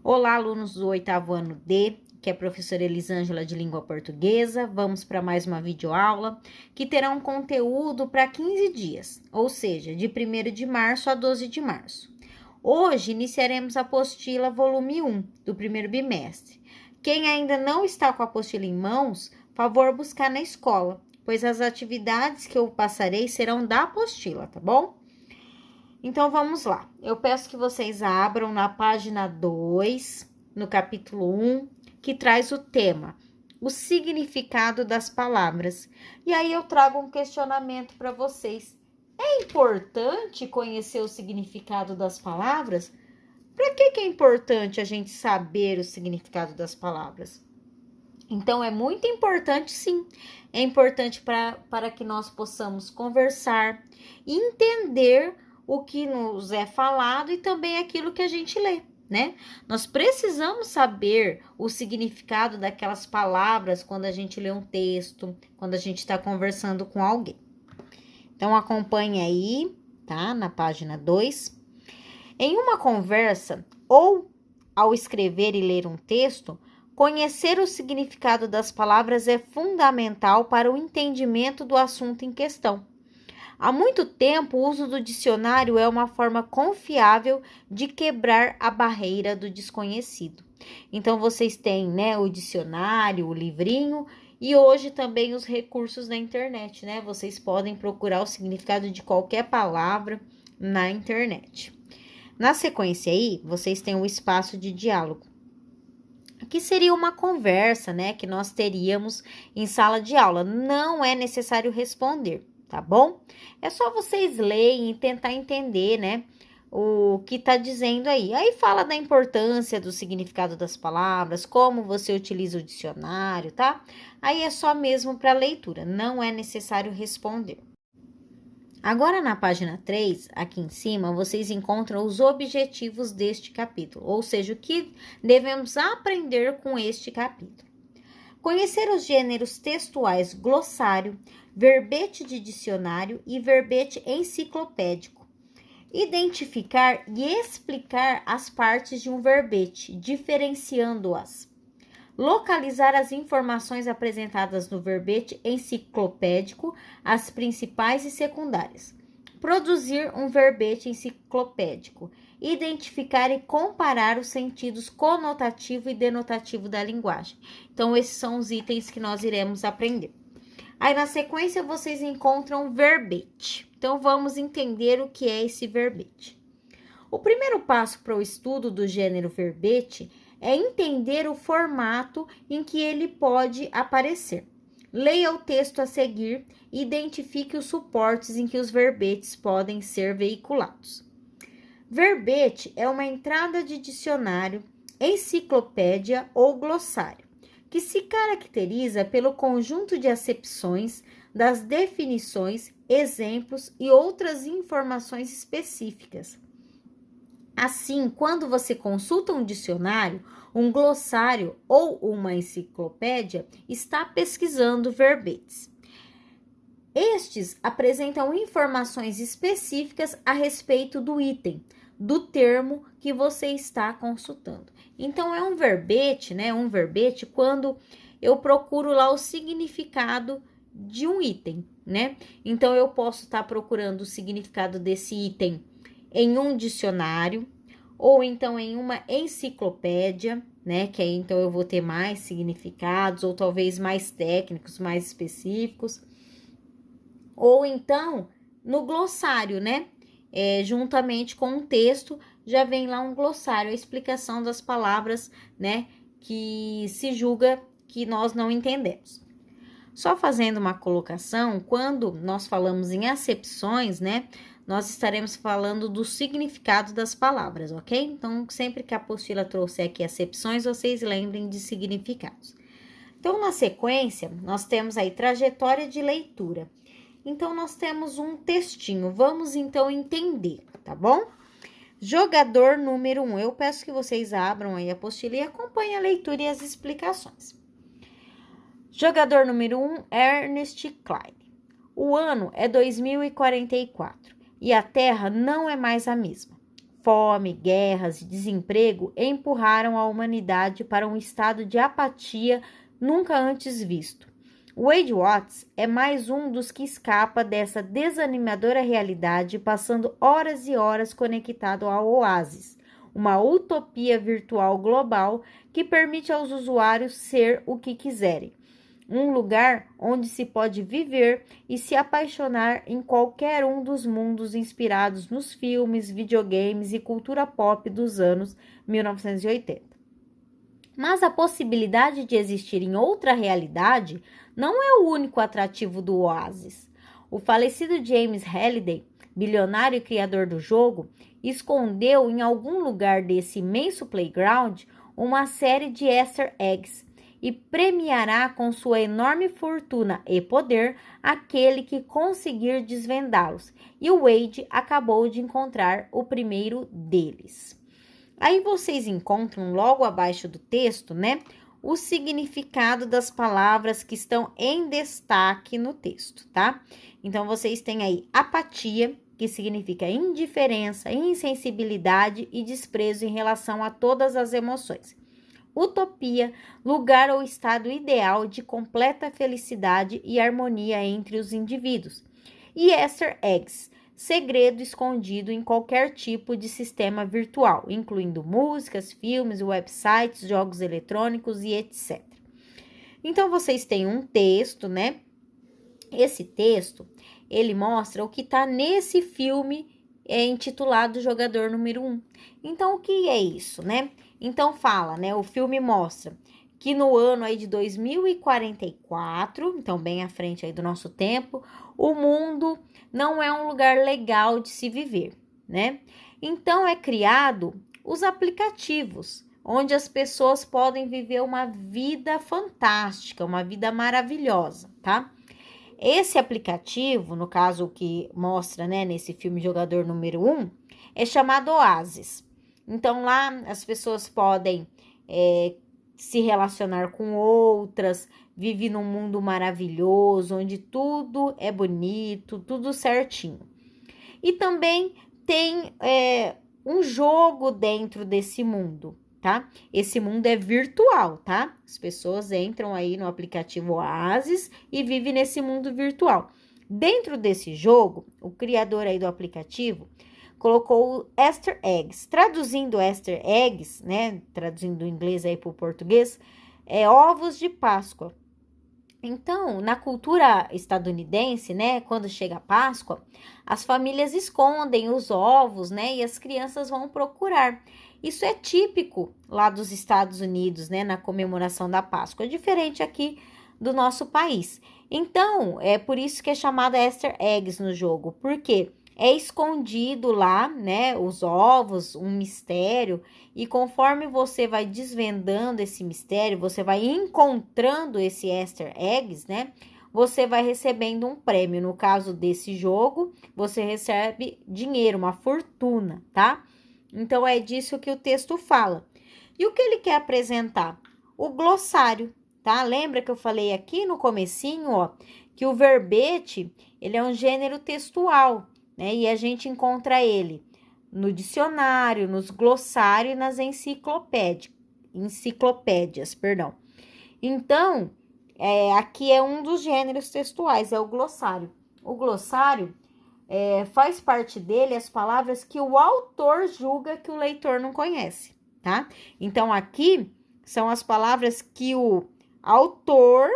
Olá, alunos do 8º ano D, que é a professora Elisângela de Língua Portuguesa. Vamos para mais uma videoaula que terá um conteúdo para 15 dias, ou seja, de 1º de março a 12 de março. Hoje iniciaremos a apostila volume 1 do primeiro bimestre. Quem ainda não está com a apostila em mãos, favor buscar na escola, pois as atividades que eu passarei serão da apostila, tá bom? Então, vamos lá. Eu peço que vocês abram na página 2, no capítulo 1, que traz o tema, o significado das palavras. E aí eu trago um questionamento para vocês. É importante conhecer o significado das palavras? Para que é importante a gente saber o significado das palavras? Então, é muito importante, sim. É importante para que nós possamos conversar e entender o que nos é falado e também aquilo que a gente lê, né? Nós precisamos saber o significado daquelas palavras quando a gente lê um texto, quando a gente está conversando com alguém. Então, acompanhe aí, tá? Na página 2. Em uma conversa ou ao escrever e ler um texto, conhecer o significado das palavras é fundamental para o entendimento do assunto em questão. Há muito tempo, o uso do dicionário é uma forma confiável de quebrar a barreira do desconhecido. Então, vocês têm, né, o dicionário, o livrinho e hoje também os recursos da internet, né? Vocês podem procurar o significado de qualquer palavra na internet. Na sequência aí, vocês têm o espaço de diálogo, que seria uma conversa, né, que nós teríamos em sala de aula. Não é necessário responder, tá bom? É só vocês lerem e tentar entender, né, o que tá dizendo aí. Aí fala da importância do significado das palavras, como você utiliza o dicionário, tá? Aí é só mesmo para leitura, não é necessário responder. Agora, na página 3, aqui em cima, vocês encontram os objetivos deste capítulo, ou seja, o que devemos aprender com este capítulo. Conhecer os gêneros textuais glossário, verbete de dicionário e verbete enciclopédico. Identificar e explicar as partes de um verbete, diferenciando-as. Localizar as informações apresentadas no verbete enciclopédico, as principais e secundárias. Produzir um verbete enciclopédico. Identificar e comparar os sentidos conotativo e denotativo da linguagem. Então, esses são os itens que nós iremos aprender. Aí, na sequência, vocês encontram verbete. Então, vamos entender o que é esse verbete. O primeiro passo para o estudo do gênero verbete é entender o formato em que ele pode aparecer. Leia o texto a seguir e identifique os suportes em que os verbetes podem ser veiculados. Verbete é uma entrada de dicionário, enciclopédia ou glossário, que se caracteriza pelo conjunto de acepções, das definições, exemplos e outras informações específicas. Assim, quando você consulta um dicionário, um glossário ou uma enciclopédia, está pesquisando verbetes. Estes apresentam informações específicas a respeito do item, do termo que você está consultando. Então, é um verbete, né? Um verbete quando eu procuro lá o significado de um item, né? Então, eu posso estar procurando o significado desse item em um dicionário, ou então em uma enciclopédia, né? Que aí então eu vou ter mais significados, ou talvez mais técnicos, mais específicos. Ou então no glossário, né? Juntamente com um texto, já vem lá um glossário, a explicação das palavras, né? Que se julga que nós não entendemos. Só fazendo uma colocação, quando nós falamos em acepções, né? Nós estaremos falando do significado das palavras, ok? Então, sempre que a apostila trouxer aqui acepções, vocês lembrem de significados. Então, na sequência, nós temos aí trajetória de leitura. Então, nós temos um textinho. Vamos, então, entender, tá bom? Jogador número 1. Eu peço que vocês abram aí a apostila e acompanhem a leitura e as explicações. Jogador número 1, Ernest Cline. O ano é 2044 e a Terra não é mais a mesma. fome, guerras e desemprego empurraram a humanidade para um estado de apatia nunca antes visto. Wade Watts é mais um dos que escapa dessa desanimadora realidade, passando horas e horas conectado ao Oasis, uma utopia virtual global que permite aos usuários ser o que quiserem. Um lugar onde se pode viver e se apaixonar em qualquer um dos mundos inspirados nos filmes, videogames e cultura pop dos anos 1980. Mas a possibilidade de existir em outra realidade não é o único atrativo do Oasis. O falecido James Halliday, bilionário e criador do jogo, escondeu em algum lugar desse imenso playground uma série de Easter eggs e premiará com sua enorme fortuna e poder aquele que conseguir desvendá-los. E o Wade acabou de encontrar o primeiro deles. Aí vocês encontram logo abaixo do texto, né, o significado das palavras que estão em destaque no texto, tá? Então, vocês têm aí apatia, que significa indiferença, insensibilidade e desprezo em relação a todas as emoções. Utopia, lugar ou estado ideal de completa felicidade e harmonia entre os indivíduos. E Easter eggs, segredo escondido em qualquer tipo de sistema virtual, incluindo músicas, filmes, websites, jogos eletrônicos e etc. Então, vocês têm um texto, né? Esse texto, ele mostra o que está nesse filme intitulado Jogador Número 1. Então, o que é isso, né? Então, fala, né? O filme mostra que no ano aí de 2044, então bem à frente aí do nosso tempo, o mundo não é um lugar legal de se viver, né? Então, é criado os aplicativos, onde as pessoas podem viver uma vida fantástica, uma vida maravilhosa, tá? Esse aplicativo, no caso que mostra, né, nesse filme Jogador Número 1, é chamado Oasis. Então, lá as pessoas podem se relacionar com outras, vive num mundo maravilhoso, onde tudo é bonito, tudo certinho. E também tem um jogo dentro desse mundo, tá? Esse mundo é virtual, tá? As pessoas entram aí no aplicativo Oasis e vivem nesse mundo virtual. Dentro desse jogo, o criador aí do aplicativo colocou Easter eggs. Traduzindo Easter eggs, né? Traduzindo do inglês aí para o português, ovos de Páscoa. Então, na cultura estadunidense, né, quando chega a Páscoa, as famílias escondem os ovos, né, e as crianças vão procurar. Isso é típico lá dos Estados Unidos, né, na comemoração da Páscoa, diferente aqui do nosso país. Então, é por isso que é chamada Easter eggs no jogo, porque é escondido lá, né, os ovos, um mistério, e conforme você vai desvendando esse mistério, você vai encontrando esse Easter eggs, né, você vai recebendo um prêmio. No caso desse jogo, você recebe dinheiro, uma fortuna, tá? Então, é disso que o texto fala. E o que ele quer apresentar? O glossário, tá? Lembra que eu falei aqui no comecinho, ó, que o verbete, ele é um gênero textual, né? E a gente encontra ele no dicionário, nos glossários e nas enciclopédias, perdão. Então, aqui é um dos gêneros textuais, é o glossário. O glossário faz parte dele as palavras que o autor julga que o leitor não conhece, tá? Então, aqui são as palavras que o autor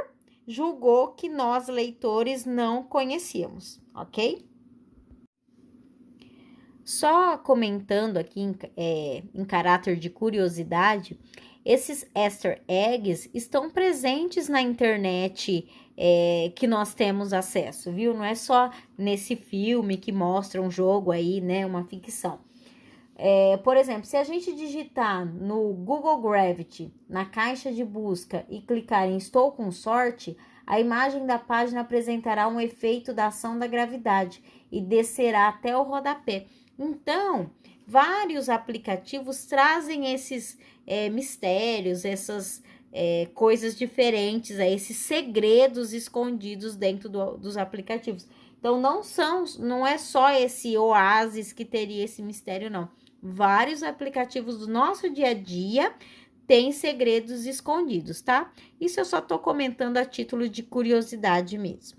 julgou que nós, leitores, não conhecíamos, ok? Só comentando aqui em caráter de curiosidade, esses Easter eggs estão presentes na internet que nós temos acesso, viu? Não é só nesse filme que mostra um jogo aí, né? Uma ficção. Por exemplo, se a gente digitar no Google Gravity, na caixa de busca e clicar em Estou com sorte, a imagem da página apresentará um efeito da ação da gravidade e descerá até o rodapé. Então, vários aplicativos trazem esses mistérios, essas coisas diferentes, esses segredos escondidos dentro dos aplicativos. Então, não é só esse Oasis que teria esse mistério, não. vários aplicativos do nosso dia a dia têm segredos escondidos, tá? Isso eu só tô comentando a título de curiosidade mesmo.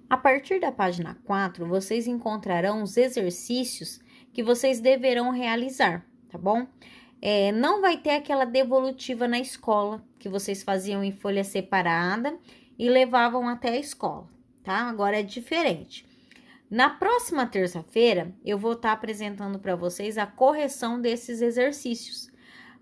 A partir da página 4, vocês encontrarão os exercícios que vocês deverão realizar, tá bom? Não vai ter aquela devolutiva na escola, que vocês faziam em folha separada e levavam até a escola, tá? Agora é diferente. Na próxima terça-feira, eu vou estar apresentando para vocês a correção desses exercícios.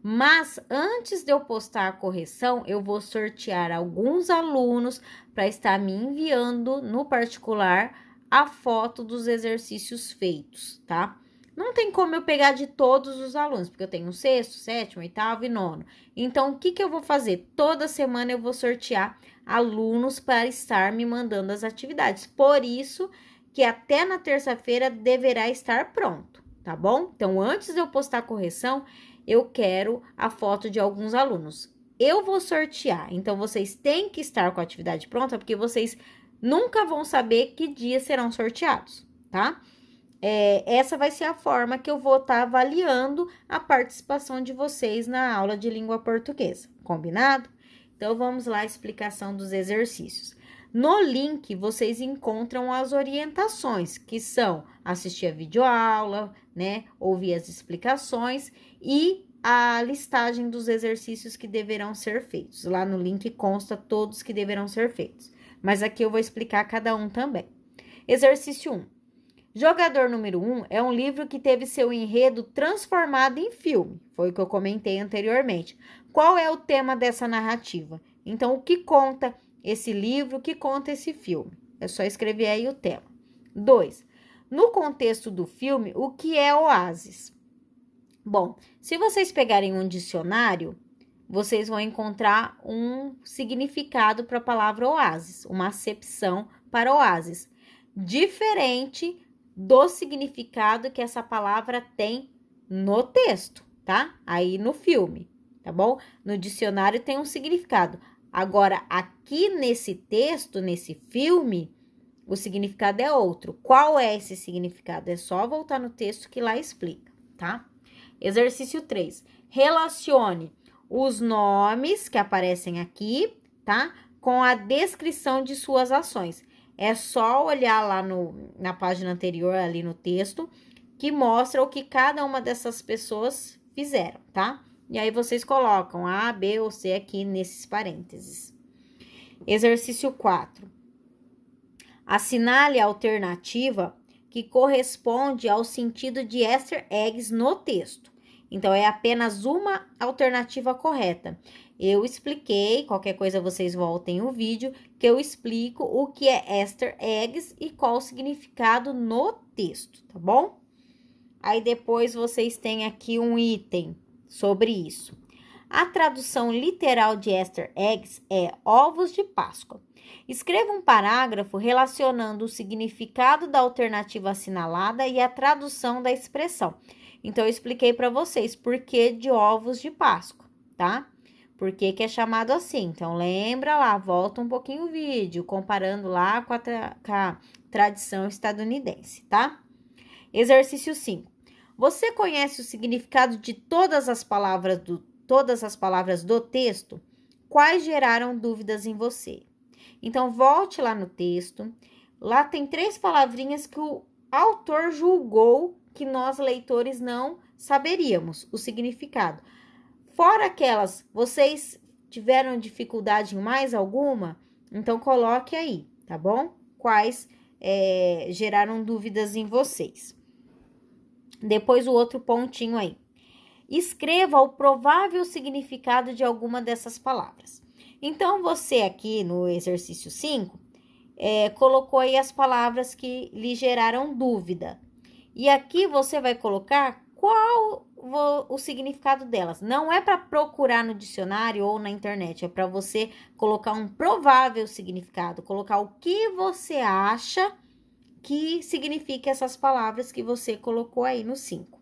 Mas antes de eu postar a correção, eu vou sortear alguns alunos para estar me enviando no particular a foto dos exercícios feitos, tá? Não tem como eu pegar de todos os alunos, porque eu tenho sexto, sétimo, oitavo e nono. Então, o que eu vou fazer? Toda semana eu vou sortear alunos para estar me mandando as atividades. Por isso que até na terça-feira deverá estar pronto, tá bom? Então, antes de eu postar a correção, eu quero a foto de alguns alunos. Eu vou sortear, então vocês têm que estar com a atividade pronta, porque vocês nunca vão saber que dias serão sorteados, tá? Essa vai ser a forma que eu vou estar avaliando a participação de vocês na aula de língua portuguesa, combinado? Então, vamos lá, a explicação dos exercícios. No link, vocês encontram as orientações, que são assistir a videoaula, né, ouvir as explicações e a listagem dos exercícios que deverão ser feitos. Lá no link consta todos que deverão ser feitos, mas aqui eu vou explicar cada um também. Exercício 1. Jogador número 1 é um livro que teve seu enredo transformado em filme, foi o que eu comentei anteriormente. Qual é o tema dessa narrativa? Então, o que conta esse livro, o que conta esse filme? É só escrever aí o tema. 2. No contexto do filme, o que é oásis? Bom, se vocês pegarem um dicionário, vocês vão encontrar um significado para a palavra oásis, uma acepção para oásis, diferente do significado que essa palavra tem no texto, tá? Aí no filme, tá bom? No dicionário tem um significado. Agora, aqui nesse texto, nesse filme, o significado é outro. Qual é esse significado? É só voltar no texto que lá explica, tá? Exercício 3. Relacione os nomes que aparecem aqui, tá? Com a descrição de suas ações. É só olhar lá na página anterior, ali no texto, que mostra o que cada uma dessas pessoas fizeram, tá? E aí, vocês colocam A, B ou C aqui nesses parênteses. Exercício 4. Assinale a alternativa que corresponde ao sentido de easter eggs no texto. Então, é apenas uma alternativa correta. Eu expliquei, qualquer coisa vocês voltem o vídeo, que eu explico o que é easter eggs e qual o significado no texto, tá bom? Aí, depois, vocês têm aqui um item sobre isso. A tradução literal de easter eggs é ovos de Páscoa. Escreva um parágrafo relacionando o significado da alternativa assinalada e a tradução da expressão. Então, eu expliquei para vocês por que de ovos de Páscoa, tá? Por que é chamado assim? Então, lembra lá, volta um pouquinho o vídeo, comparando lá com a tradição estadunidense, tá? Exercício 5. Você conhece o significado de todas as palavras do texto? Quais geraram dúvidas em você? Então, volte lá no texto. Lá tem 3 palavrinhas que o autor julgou que nós, leitores, não saberíamos o significado. Fora aquelas, vocês tiveram dificuldade em mais alguma? Então, coloque aí, tá bom? Quais geraram dúvidas em vocês. Depois, o outro pontinho aí. Escreva o provável significado de alguma dessas palavras. Então, você aqui no exercício 5, colocou aí as palavras que lhe geraram dúvida. E aqui você vai colocar qual o significado delas. Não é para procurar no dicionário ou na internet, é para você colocar um provável significado, colocar o que você acha que significa essas palavras que você colocou aí no 5.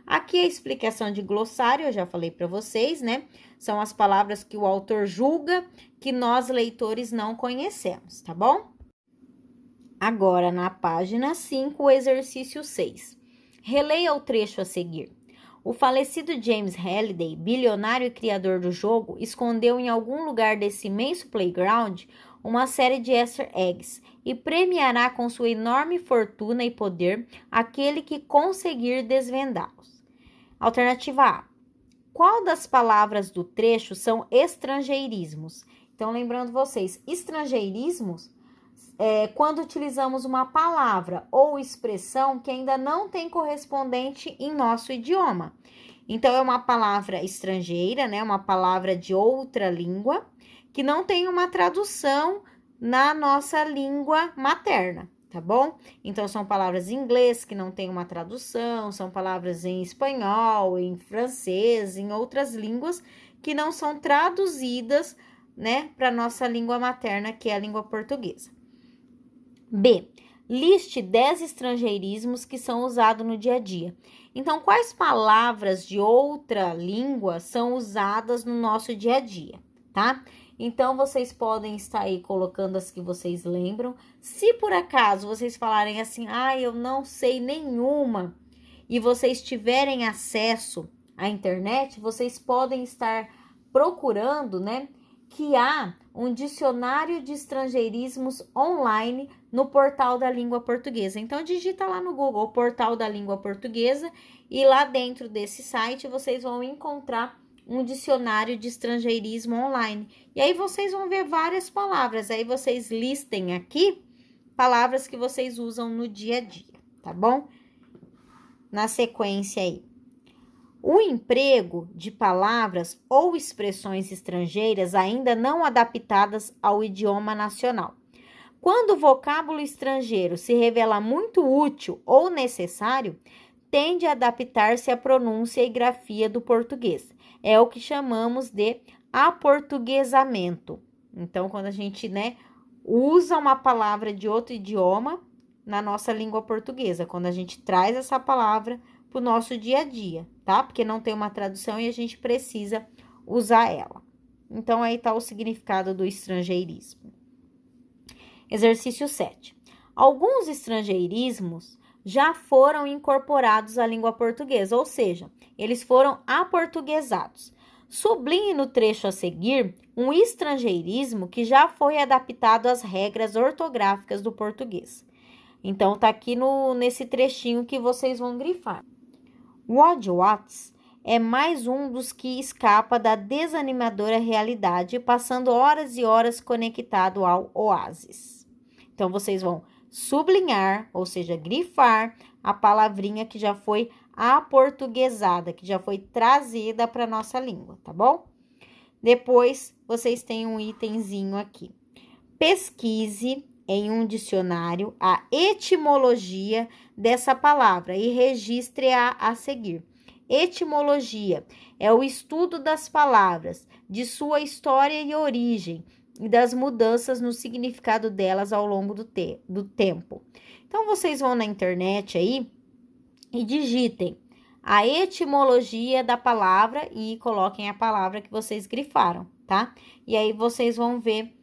Aqui a explicação de glossário, eu já falei para vocês, né? São as palavras que o autor julga que nós, leitores, não conhecemos, tá bom? Agora, na página 5, o exercício 6. Releia o trecho a seguir. O falecido James Halliday, bilionário e criador do jogo, escondeu em algum lugar desse imenso playground uma série de Easter eggs e premiará com sua enorme fortuna e poder aquele que conseguir desvendá-los. Alternativa A. Qual das palavras do trecho são estrangeirismos? Então, lembrando vocês, estrangeirismos é quando utilizamos uma palavra ou expressão que ainda não tem correspondente em nosso idioma. Então, é uma palavra estrangeira, né? Uma palavra de outra língua que não tem uma tradução na nossa língua materna, tá bom? Então, são palavras em inglês que não tem uma tradução, são palavras em espanhol, em francês, em outras línguas que não são traduzidas, né, para nossa língua materna, que é a língua portuguesa. B. Liste 10 estrangeirismos que são usados no dia a dia. Então, quais palavras de outra língua são usadas no nosso dia a dia, tá? Então, vocês podem estar aí colocando as que vocês lembram. Se por acaso vocês falarem assim, eu não sei nenhuma, e vocês tiverem acesso à internet, vocês podem estar procurando, né, que há um dicionário de estrangeirismos online no portal da língua portuguesa. Então, digita lá no Google, o portal da língua portuguesa, e lá dentro desse site vocês vão encontrar um dicionário de estrangeirismo online. E aí vocês vão ver várias palavras. Aí vocês listem aqui palavras que vocês usam no dia a dia, tá bom? Na sequência aí. O emprego de palavras ou expressões estrangeiras ainda não adaptadas ao idioma nacional. Quando o vocábulo estrangeiro se revela muito útil ou necessário, tende a adaptar-se à pronúncia e grafia do português. É o que chamamos de aportuguesamento. Então, quando a gente, usa uma palavra de outro idioma na nossa língua portuguesa, quando a gente traz essa palavra para o nosso dia a dia, tá? Porque não tem uma tradução e a gente precisa usar ela. Então, aí está o significado do estrangeirismo. Exercício 7. Alguns estrangeirismos já foram incorporados à língua portuguesa, ou seja, eles foram aportuguesados. Sublinhe no trecho a seguir um estrangeirismo que já foi adaptado às regras ortográficas do português. Então, tá aqui nesse trechinho que vocês vão grifar. Rod Watts é mais um dos que escapa da desanimadora realidade, passando horas e horas conectado ao oásis. Então, vocês vão sublinhar, ou seja, grifar a palavrinha que já foi aportuguesada, que já foi trazida para nossa língua, tá bom? Depois, vocês têm um itemzinho aqui. Pesquise em um dicionário a etimologia dessa palavra e registre-a a seguir. Etimologia é o estudo das palavras, de sua história e origem, e das mudanças no significado delas ao longo do tempo. Então, vocês vão na internet aí e digitem a etimologia da palavra e coloquem a palavra que vocês grifaram, tá? E aí, vocês vão ver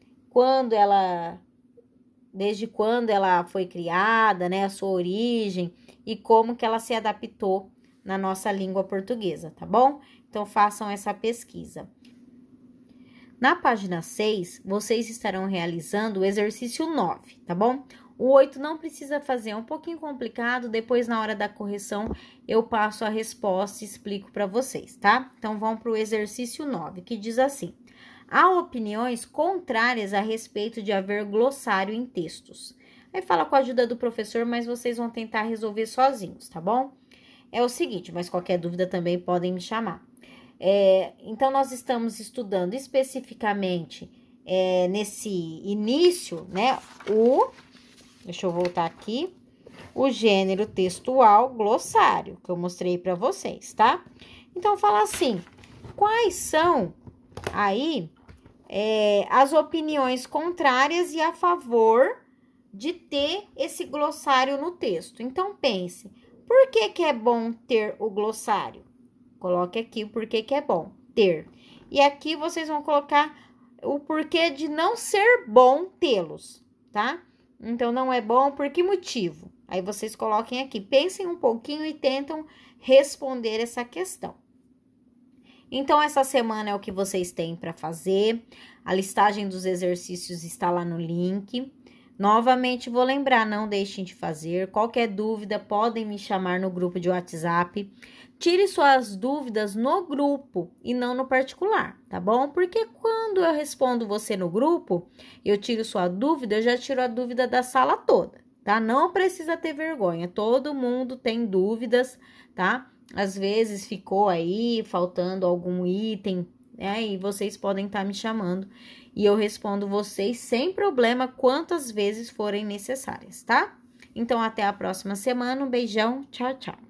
desde quando ela foi criada, né? A sua origem e como que ela se adaptou na nossa língua portuguesa, tá bom? Então, façam essa pesquisa. Na página 6, vocês estarão realizando o exercício 9, tá bom? O 8 não precisa fazer, é um pouquinho complicado, depois na hora da correção eu passo a resposta e explico para vocês, tá? Então, vamos para o exercício 9, que diz assim: há opiniões contrárias a respeito de haver glossário em textos. Aí fala com a ajuda do professor, mas vocês vão tentar resolver sozinhos, tá bom? É o seguinte, mas qualquer dúvida também podem me chamar. Então, nós estamos estudando especificamente nesse início, né, deixa eu voltar aqui, o gênero textual glossário, que eu mostrei para vocês, tá? Então, fala assim, quais são aí as opiniões contrárias e a favor de ter esse glossário no texto? Então, pense, por que é bom ter o glossário? Coloque aqui o porquê que é bom ter. E aqui vocês vão colocar o porquê de não ser bom tê-los, tá? Então, não é bom por que motivo? Aí vocês coloquem aqui, pensem um pouquinho e tentam responder essa questão. Então, essa semana é o que vocês têm para fazer. A listagem dos exercícios está lá no link. Novamente, vou lembrar, não deixem de fazer. Qualquer dúvida, podem me chamar no grupo de WhatsApp. Tire suas dúvidas no grupo e não no particular, tá bom? Porque quando eu respondo você no grupo, eu tiro sua dúvida, eu já tiro a dúvida da sala toda, tá? Não precisa ter vergonha, todo mundo tem dúvidas, tá? Às vezes ficou aí faltando algum item, né? E vocês podem estar me chamando e eu respondo vocês sem problema quantas vezes forem necessárias, tá? Então, até a próxima semana. Um beijão. Tchau, tchau.